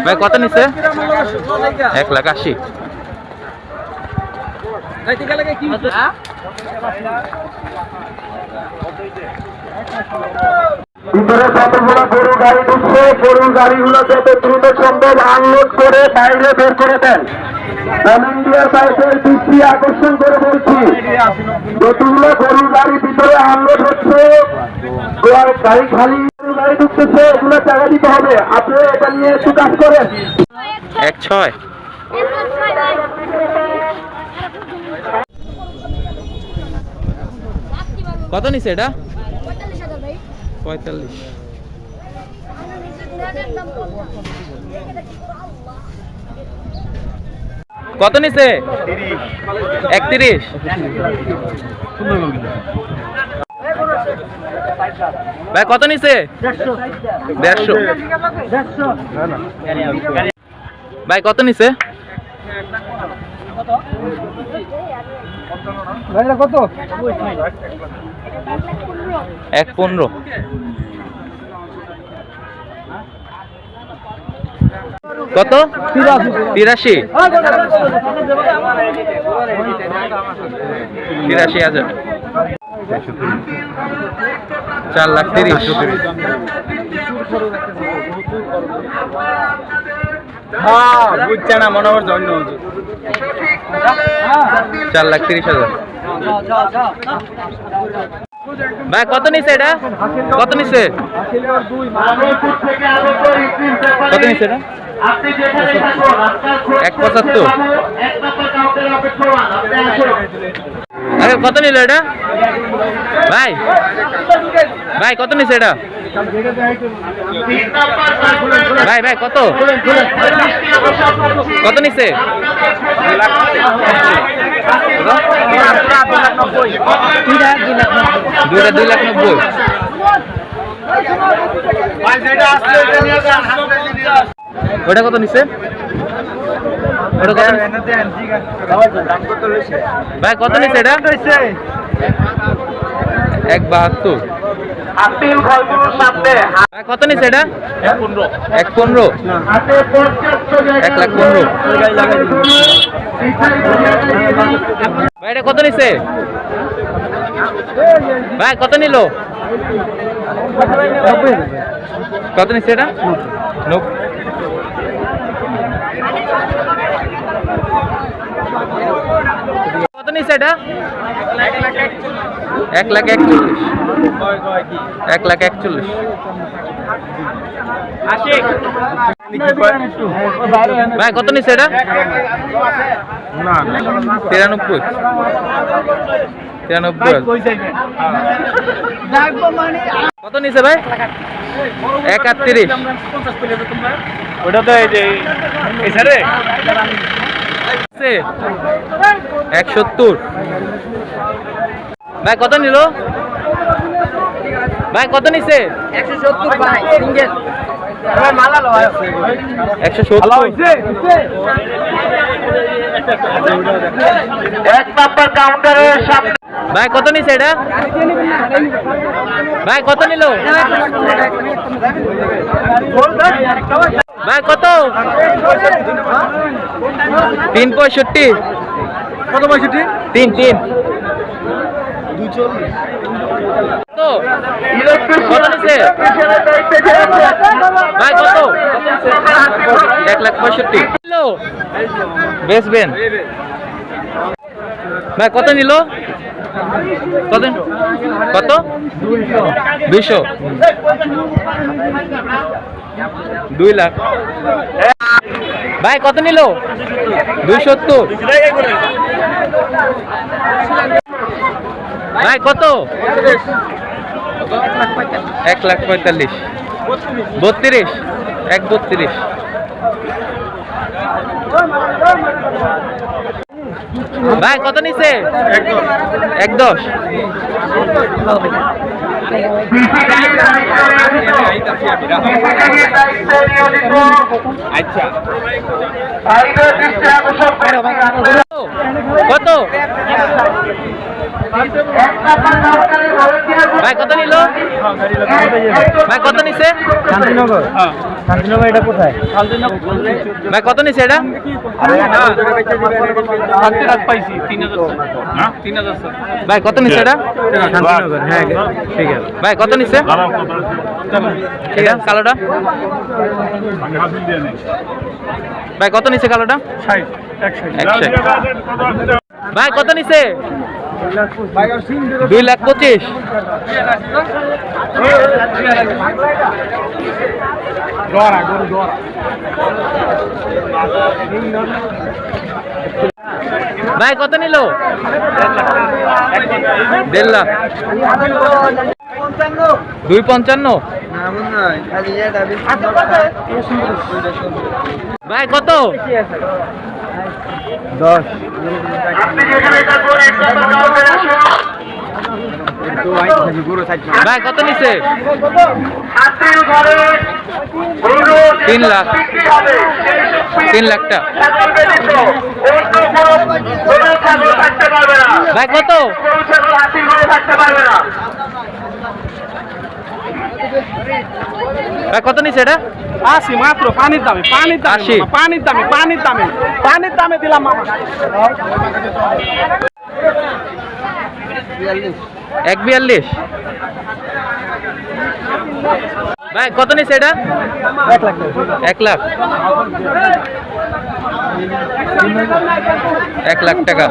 ভাই কত নিছে? 1,80,000। ভিতরে যতগুলো গরু গাড়ি ঢুকছে গরুর গাড়িগুলো যত দ্রুত সম্ভব আনলোড করে বাইরে বের করে দেন। ইন্ডিয়া সাইকেল দৃষ্টি আকর্ষণ করে বলছি, যতগুলো গরুর গাড়ি ভিতরে আনলোড হচ্ছে, গাড়ি খালি গাড়ি ঢুকতেছে, এগুলো টাকা দিতে হবে। আপনি এটা নিয়ে একটু কাজ করেন। 1,600। কত নিছে এটা? 45। কত নিছে? 31। ভাই কত নিছে? 150। ভাই কত নিছে? কত? 1,15। কত? 83। 83,000। 4,30,000। বুঝছে না মনে হচ্ছে অন্য 4,30,000। ভাই কত নিছে এটা? কত নিছে? কত নিছে এটা? 1,75। আরে কত নিল এটা? ভাই ভাই কত নিছে এটা? ভাই ভাই কত কত নিছে? 2,90,000। ওটা কত নিছে? ওটা কত? ভাই কত নিছে এটা? 1,72। ভাই কত নিছে এটা? 1,15। 1,15,000। ভাই এটা কত নিছে? ভাই কত নিল? কত নিছে এটা? 90। কত নিছে এটা? 1,41,000। 1,41,000। ভাই কত নিছে এটা? 93। 93,000। কত নিছে ভাই? 31। ওটা তো এই যে 170। ভাই কত নিল? ভাই কত নিছে? 170 ভাই সিঙ্গেল। 170। এক নাম্বার কাউন্টারের সামনে। ভাই কত নিছে এটা? ভাই কত নিল? ভাই কত? 3,65। কত 65? 3। কত? কত নিছে? ভাই কত? 1,65,000। বেচবেন? ভাই কত নিল? কত? কত? 200। 2 লাখ। ভাই কত নিল? 270। ভাই কত? 1,45,000। 32। 1,32,000। ভাই কত নিছে? 1,10। আচ্ছা কত? ভাই কত নিল? ভাই কত নিছে? শান্তিনগর শান্তিনগর এটা কোথায়? ভাই কত নিছে এটা? ভাই কত নিছে এটা? শান্তিনগর, হ্যাঁ ঠিক আছে। ভাই কত নিছে এটা কালোটা? ভাই কত নিছে কালোটা? 160। ভাই কত নিছে? 2,25,000। ভাই কত নিল? 1.5 লাখ। 255। ভাই কত? 10। ভাই কত নিছে? 3 লাখ। 3 লাখটা। ভাই কত? ভাই কত নিছে এটা? 80 মাত্র, পানির দামে 80। পানির দামে দিলাম মামা। 1.42। ভাই কত নিছে এটা? 1 লাখ। 1 লাখ টাকা।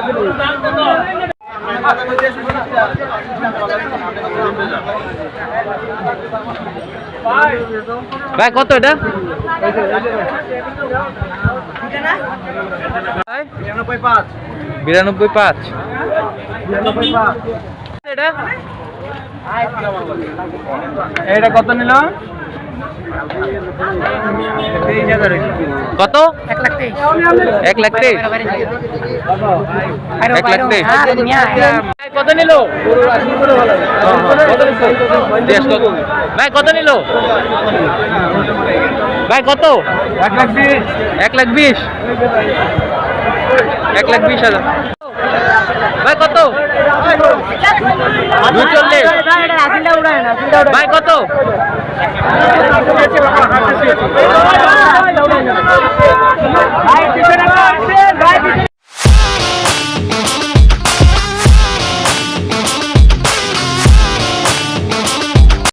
ভাই কত এটা? 92.5। এটা এটা কত নিল? কত? 1,23,000। 1,23,000। ভাই কত নিল? ভাই কত নিল? ভাই কত? 1,20,000। 1,20,000। ভাই কত? 240। ভাই কত?